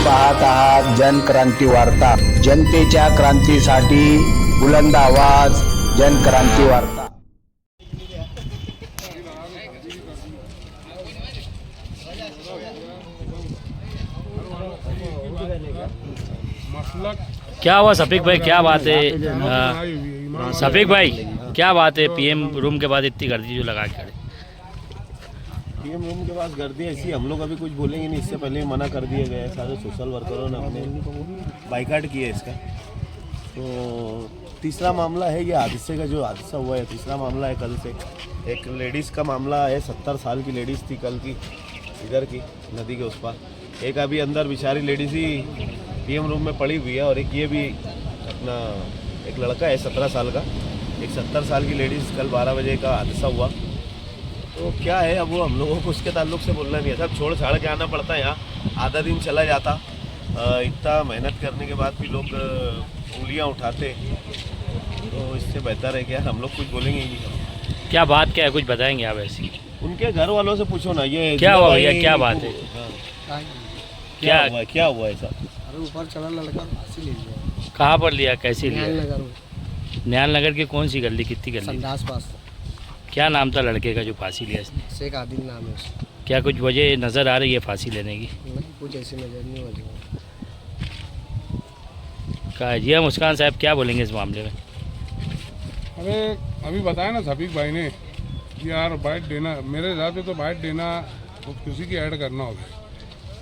पाहत आहात जनक्रांती वार्ता. जनतेच्या क्रांतीसाठी बुलंद आवाज. जनक्रांती वार्ता. क्या हुआ सफीक भाई, क्या बात है? सफीक भाई, क्या बात है? पीएम रूम के बाद इतनी गर्दी जो लगा के खड़े? पीएम रूम के पास गर्दी ऐसी, हम लोग अभी कुछ बोलेंगे नहीं, इससे पहले ही मना कर दिए गए सारे सोशल वर्करों ने, अपने बाइकाट किया इसका। तो तीसरा मामला है ये हादसे का, जो हादसा हुआ है तीसरा मामला है कल से। एक लेडीज़ का मामला है, 70 साल की लेडीज़ थी कल की, इधर की नदी के उस पार। एक अभी अंदर बेचारी लेडीज़ ही पीएम रूम में पड़ी हुई है, और एक ये भी अपना एक लड़का है 17 साल का, एक 70 साल की लेडीज़। कल 12 बजे का हादसा हुआ। तो क्या है, अब वो हम लोगों को उसके ताल्लुक से बोलना नहीं है, सब छोड़ छाड़ के आना पड़ता है यहाँ। आधा दिन चला जाता, इतना मेहनत करने के बाद भी लोग उंगलियाँ उठाते, तो इससे बेहतर है कि यार हम लोग कुछ बोलेंगे ही नहीं। क्या बात क्या है, कुछ बताएंगे आप ऐसी? उनके घर वालों से पूछो ना, ये क्या हुआ भैया, क्या बात है? क्या हुआ ऐसा? अरे ऊपर चढ़ा लड़का, फांसी ले लिया। कहाँ पर लिया, कैसे लिया? नगर न्याल नगर की कौन सी गली, कितनी गली? संदास पास। क्या नाम था लड़के का जो फांसी लिया इसने? शेख आदिल नाम है उसका। क्या कुछ वजह नज़र आ रही है फांसी लेने की? नहीं, कुछ ऐसी नजर नहीं हो रही। का जी मुस्कान साहब क्या बोलेंगे इस मामले में? अरे अभी बताया ना सफीक भाई ने कि यार बाइट देना, मेरे हिसाब से तो बाइट देना खुदकुशी की ऐड करना होगा।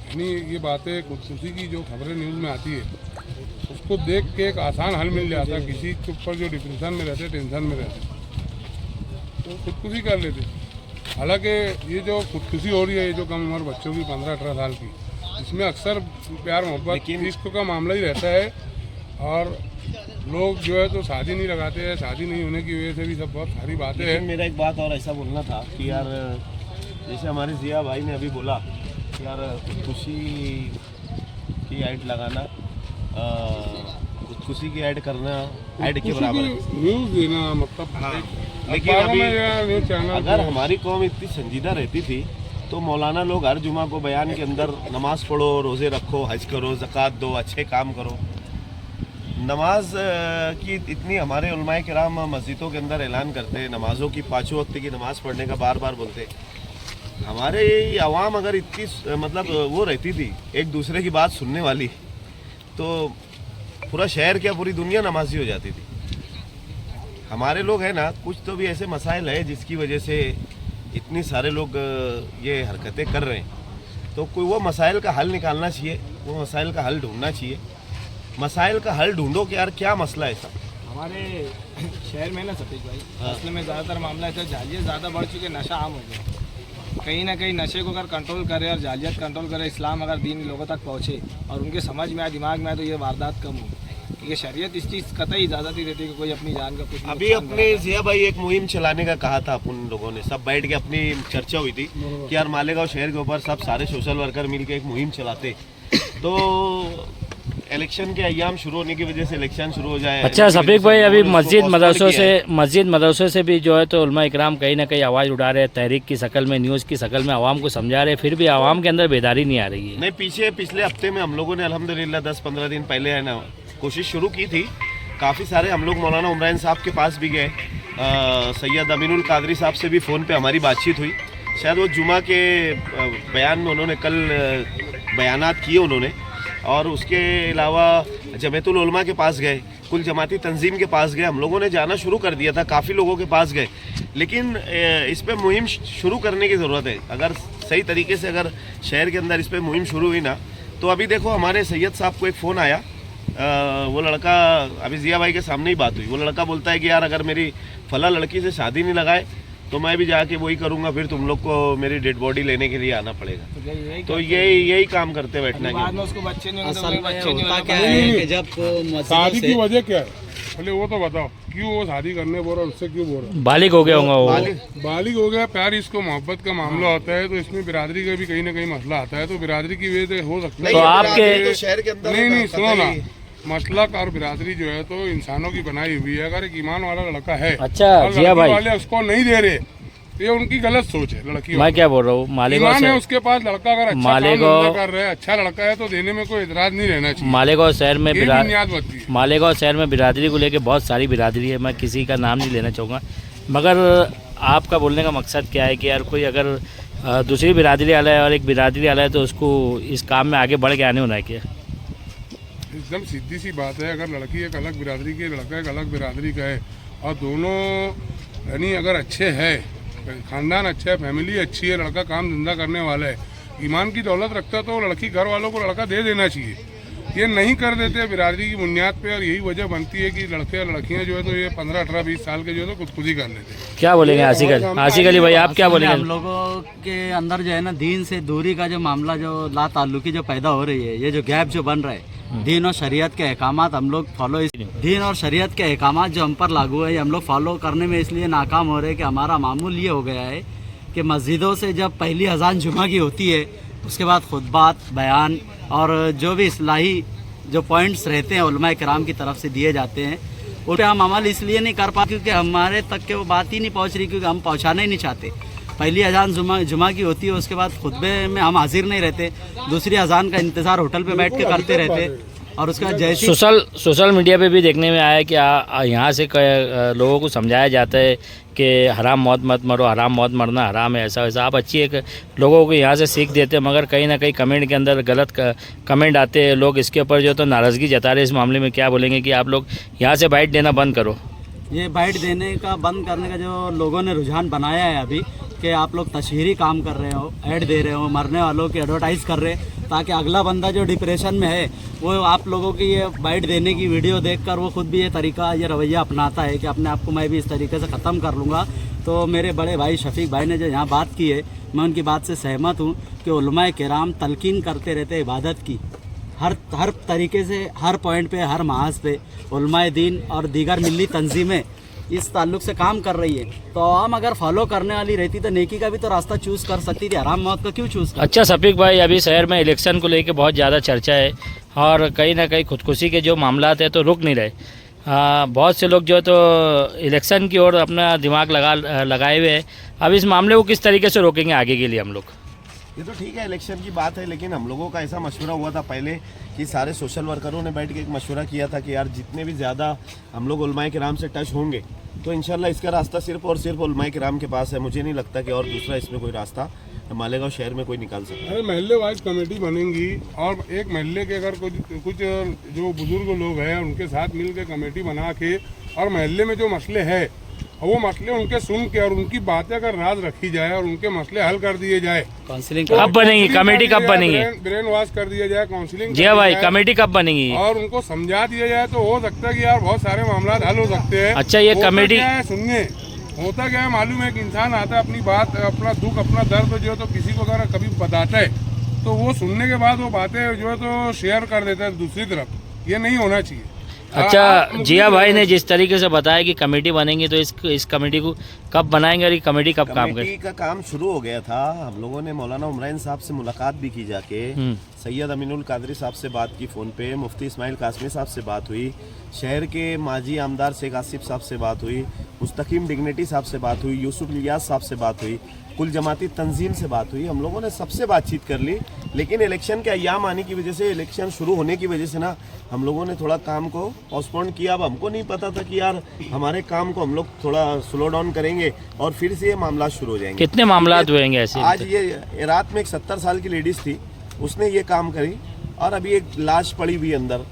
यानी ये बातें खुदकुशी की जो खबरें न्यूज़ में आती है, उसको देख के एक आसान हल मिल जाता है। किसी के ऊपर जो डिप्रेशन में रहते, टेंशन में रहते, तो खुदकुशी कर लेते। हालांकि ये जो खुदकुशी हो रही है, ये जो कम उम्र बच्चों की 15-18 साल की, इसमें अक्सर प्यार मोहब्बत इश्क का मामला ही रहता है, और लोग जो है तो शादी नहीं लगाते हैं। शादी नहीं होने की वजह से भी सब बहुत सारी बातें हैं। मेरा एक बात और ऐसा बोलना था कि यार जैसे हमारे जिया भाई ने अभी बोला कि यार खुदकुशी की ऐड लगाना, खुदकुशी की ऐड करना ऐड के बराबर है। न्यूज़ देना मतलब, हाँ, लेकिन अभी न्यूज़ चैनल अगर हमारी कौम इतनी संजीदा रहती थी तो मौलाना लोग हर जुमा को बयान के अंदर नमाज पढ़ो, रोज़े रखो, हज करो, ज़कात दो, अच्छे काम करो। नमाज की इतनी हमारे उलमाए किराम मस्जिदों के अंदर ऐलान करते हैं, नमाज़ों की 5 वक्त की नमाज़ पढ़ने का बार बार बोलते। हमारे अवाम अगर इतनी मतलब वो रहती थी एक दूसरे की बात सुनने वाली, तो पूरा शहर क्या पूरी दुनिया नमाजी हो जाती थी। हमारे लोग हैं ना, कुछ तो भी ऐसे मसाइल है जिसकी वजह से इतने सारे लोग ये हरकतें कर रहे हैं। तो कोई वो मसाइल का हल निकालना चाहिए, वो मसाइल का हल ढूंढना चाहिए। मसाइल का हल ढूंढो कि यार क्या मसला है सब हमारे शहर में ना सतीश भाई, मसले में ज़्यादातर मामला है, जालियत ज़्यादा बढ़ चुके, नशा आम हो गया। कहीं ना कहीं नशे को अगर कंट्रोल करे और जालियत कंट्रोल करे, इस्लाम अगर दीन लोगों तक पहुँचे और उनके समझ में आए, दिमाग में आए, तो ये वारदात कम हो। क्योंकि शरीयत इस चीज़ कतई इजाज़त ही देती है कि कोई अपनी जान का कुछ। अभी अपने जिया भाई एक मुहिम चलाने का कहा था अपन लोगों ने, सब बैठ के अपनी चर्चा हुई थी कि यार मालेगांव शहर के ऊपर सब सारे सोशल वर्कर मिलकर एक मुहिम चलाते, तो इलेक्शन के अय्याम शुरू होने की वजह से इलेक्शन शुरू हो जाए। अच्छा सफीक भाई, अभी मस्जिद मदरसों से भी जो है तो उलमा इकराम कहीं ना कहीं आवाज़ उठा रहे हैं, तहरीक की शक्ल में, न्यूज़ की शक्ल में आवाम को समझा रहे हैं, फिर भी आवाम के अंदर बेदारी नहीं आ रही है। नहीं, पिछले हफ्ते में हम लोगों ने अल्हम्दुलिल्लाह 10-15 दिन पहले है ना कोशिश शुरू की थी। काफ़ी सारे हम लोग मौलाना उमरान साहब के पास भी गए, सैयद अमीनुल कादरी साहब से भी फ़ोन पे हमारी बातचीत हुई। शायद वो जुमा के बयान में उन्होंने कल बयानात किए उन्होंने, और उसके अलावा जमीयतुल उलमा के पास गए, कुल जमाती तंजीम के पास गए। हम लोगों ने जाना शुरू कर दिया था, काफ़ी लोगों के पास गए, लेकिन इस पर मुहिम शुरू करने की ज़रूरत है। अगर सही तरीके से अगर शहर के अंदर इस पर मुहिम शुरू हुई ना, तो अभी देखो हमारे सैयद साहब को एक फ़ोन आया, वो लड़का, अभी जिया भाई के सामने ही बात हुई, वो लड़का बोलता है कि यार अगर मेरी फला लड़की से शादी नहीं लगाए तो मैं भी जाके वही करूँगा, फिर तुम लोग को मेरी डेड बॉडी लेने के लिए आना पड़ेगा। तो यही काम करते बैठना है। उसको बच्चे नहीं शादी की वजह क्या है, पहले वो तो बताओ, क्यों वो शादी करने बोल रहा है, उससे क्यों बोल रहा है? बालिग हो गया होगा वो, बालिग हो गया, प्यार इसको मोहब्बत का मामला होता है, तो इसमें बिरादरी का भी कहीं ना कहीं मसला आता है, तो बिरादरी की वजह से हो सकता है। तो आपके शहर के अंदर नहीं सुनो ना, मसलक और बिरादरी जो है तो इंसानों की बनाई हुई है। अगर एक ईमान वाला लड़का है, अच्छा और जिया लड़की भाई, वाले उसको नहीं दे रहे, ये उनकी गलत सोच है लड़की। मैं क्या बोल रहा हूँ, मालेगांव ईमान है से उसके पास, लड़का अगर अच्छा मालेगांव- काम धंधा कर रहा है, अच्छा लड़का है तो देने में कोई इतराज नहीं रहना चाहिए। मालेगांव शहर में ये बुनियाद बनती है। मालेगांव शहर में बिरादरी को लेके बहुत सारी बिरादरी है, मैं किसी का नाम नहीं लेना चाहूँगा, मगर आपका बोलने का मकसद क्या है कि यार कोई अगर दूसरी बिरादरी वाला है और एक बिरादरी वाला है तो उसको इस काम में आगे बढ़ के आने होना है क्या? एकदम सीधी सी बात है, अगर लड़की एक अलग बिरादरी की है, लड़का एक अलग बिरादरी का है और दोनों यानी अगर अच्छे है, खानदान अच्छा है, फैमिली अच्छी है, लड़का काम धंधा करने वाला है, ईमान की दौलत रखता है तो लड़की घर वालों को लड़का दे देना चाहिए। ये नहीं कर देते बिरादरी की बुनियाद पे और यही वजह बनती है कि लड़के और लड़कियां जो है तो ये 15, 18, 20 साल के जो है तो खुदकुशी कर लेते हैं। क्या बोलेंगे आसिक अली भाई, आप क्या बोलेंगे? हम लोगों के अंदर जो है ना दीन से दूरी का जो मामला, जो ला ताल्लुकी जो पैदा हो रही है, ये जो गैप जो बन रहा है, दीन और शरीयत के अहकामात हम लोग दीन और शरीयत के अहकामात जो हम पर लागू है, हम लोग फॉलो करने में इसलिए नाकाम हो रहे हैं कि हमारा मामूल ये हो गया है कि मस्जिदों से जब पहली अजान जुमा की होती है, उसके बाद खुतबात, बयान और जो भी इस्लाही जो पॉइंट्स रहते हैं उलमा किराम की तरफ से दिए जाते हैं, उन पर हम अमल इसलिए नहीं कर पाते क्योंकि हमारे तक के वो बात ही नहीं पहुंच रही, क्योंकि हम पहुंचाना ही नहीं चाहते। पहली अजान जुमा की होती है, उसके बाद खुतबे में हम हाजिर नहीं रहते, दूसरी अजान का इंतज़ार होटल पे बैठ के करते रहते और उसका जैसे सोशल मीडिया पे भी देखने में आया कि यहाँ से लोगों को समझाया जाता है कि हराम मौत मत मरो, हराम मौत मरना हराम है, ऐसा वैसा। आप अच्छी एक लोगों को यहाँ से सीख देते हैं, मगर कहीं ना कहीं कमेंट के अंदर गलत कमेंट आते हैं, लोग इसके ऊपर जो तो नाराज़गी जता रहे हैं। इस मामले में क्या बोलेंगे कि आप लोग यहाँ से बाइट देना बंद करो? ये बाइट देने का बंद करने का जो लोगों ने रुझान बनाया है अभी कि आप लोग तशहीरी काम कर रहे हो, ऐड दे रहे हो, मरने वालों की एडवर्टाइज़ कर रहे हैं ताकि अगला बंदा जो डिप्रेशन में है वो आप लोगों की ये बाइट देने की वीडियो देखकर वो खुद भी ये तरीका, ये रवैया अपनाता है कि अपने आप को मैं भी इस तरीके से ख़त्म कर लूँगा। तो मेरे बड़े भाई शफीक भाई ने जो यहाँ बात की है, मैं उनकी बात से सहमत हूँ कि उलमाए किराम तलकीन करते रहते इबादत की, हर तरीके से, हर पॉइंट पे, हर महाज पे उलमाए दीन और दीगर मिली तंजीमें इस ताल्लुक से काम कर रही है। तो हम अगर फॉलो करने वाली रहती तो नेकी का भी तो रास्ता चूज़ कर सकती थी, हराम मौत का क्यों चूज़ कर? अच्छा शफीक भाई, अभी शहर में इलेक्शन को लेके बहुत ज़्यादा चर्चा है और कहीं ना कहीं खुदकुशी के जो मामलात हैं तो रुक नहीं रहे। बहुत से लोग जो है तो इलेक्शन की ओर अपना दिमाग लगाए हुए हैं। अब इस मामले को किस तरीके से रोकेंगे आगे के लिए हम लोग? ये तो ठीक है, इलेक्शन की बात है, लेकिन हम लोगों का ऐसा मशवरा हुआ था पहले कि सारे सोशल वर्करों ने बैठ के एक मशवरा किया था कि यार जितने भी ज़्यादा हम लोग उलमाए किराम से टच होंगे तो इंशाल्लाह इसका रास्ता सिर्फ और सिर्फ उलमाए किराम के पास है। मुझे नहीं लगता कि और दूसरा इसमें कोई रास्ता मालेगांव शहर में कोई निकाल सकता है। अरे महल्ले वाइज कमेटी बनेंगी और एक महल्ले के अगर कुछ जो बुजुर्ग लोग हैं उनके साथ मिल के कमेटी बना के और महल्ले में जो मसले हैं और वो मसले उनके सुन के और उनकी बातें अगर राज रखी जाए और उनके मसले हल कर दिए जाए। काउंसलिंग कब बनेगी कमेटी? कब बनेगी? ब्रेन वॉश कर दिया जाए, काउंसलिंग। जी हाँ भाई, कमेटी कब बनेगी? और उनको समझा दिया जाए तो हो सकता है कि यार बहुत सारे मामला हल हो सकते हैं। अच्छा, ये कमेटी सुनिए, होता क्या है मालूम है कि इंसान आता है अपनी बात, अपना दुख, अपना दर्द जो है तो किसी को अगर कभी बताता है तो वो सुनने के बाद वो बातें जो है तो शेयर कर देता है दूसरी तरफ। ये नहीं होना चाहिए। अच्छा, जिया भाई ने जिस तरीके से बताया कि कमेटी बनेंगी तो इस कमेटी को कब बनाएंगे और ये कमेटी कब काम करेगी? कमेटी का काम शुरू हो गया था। हम लोगों ने मौलाना उमरान साहब से मुलाकात भी की जाके, सैयद अमीनुल कादरी साहब से बात की फ़ोन पे, मुफ्ती इस्माइल कासमी साहब से बात हुई, शहर के माजी आमदार शेख आसिफ साहब से बात हुई, मुस्तकीम डिग्निटी साहब से बात हुई, यूसुफ इलियास साहब से बात हुई, कुल जमाती तंजीम से बात हुई। हम लोगों ने सबसे बातचीत कर ली, लेकिन इलेक्शन के अय्याम आने की वजह से, इलेक्शन शुरू होने की वजह से ना हम लोगों ने थोड़ा काम को पोस्टपोन किया। अब हमको नहीं पता था कि यार हमारे काम को हम लोग थोड़ा स्लो डाउन करेंगे और फिर से ये मामला शुरू हो जाएंगे। कितने मामला हुएंगे ऐसे? आज ये रात में एक 70 साल की लेडीज़ थी, उसने ये काम करी और अभी एक लाश पड़ी हुई अंदर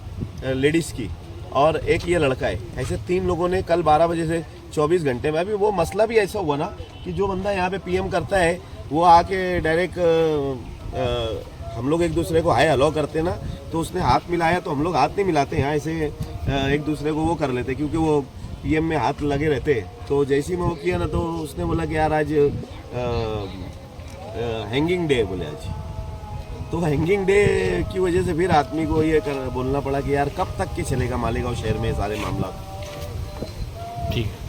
लेडीज़ की और एक ये लड़का है। ऐसे 3 लोगों ने कल 12 बजे से 24 घंटे में, अभी वो मसला भी ऐसा हुआ ना कि जो बंदा यहाँ पे पीएम करता है वो आके डायरेक्ट हम लोग एक दूसरे को हाय हेलो करते ना, तो उसने हाथ मिलाया तो हम लोग हाथ नहीं मिलाते यहाँ, ऐसे एक दूसरे को वो कर लेते क्योंकि वो पीएम में हाथ लगे रहते। तो जैसे ही मैं वो किया ना तो उसने बोला कि यार आज हैंगिंग डे बोले आज, तो हैंगिंग डे की वजह से फिर आदमी को ये बोलना पड़ा कि यार कब तक के चलेगा मालेगांव शहर में सारे मामला। ठीक है।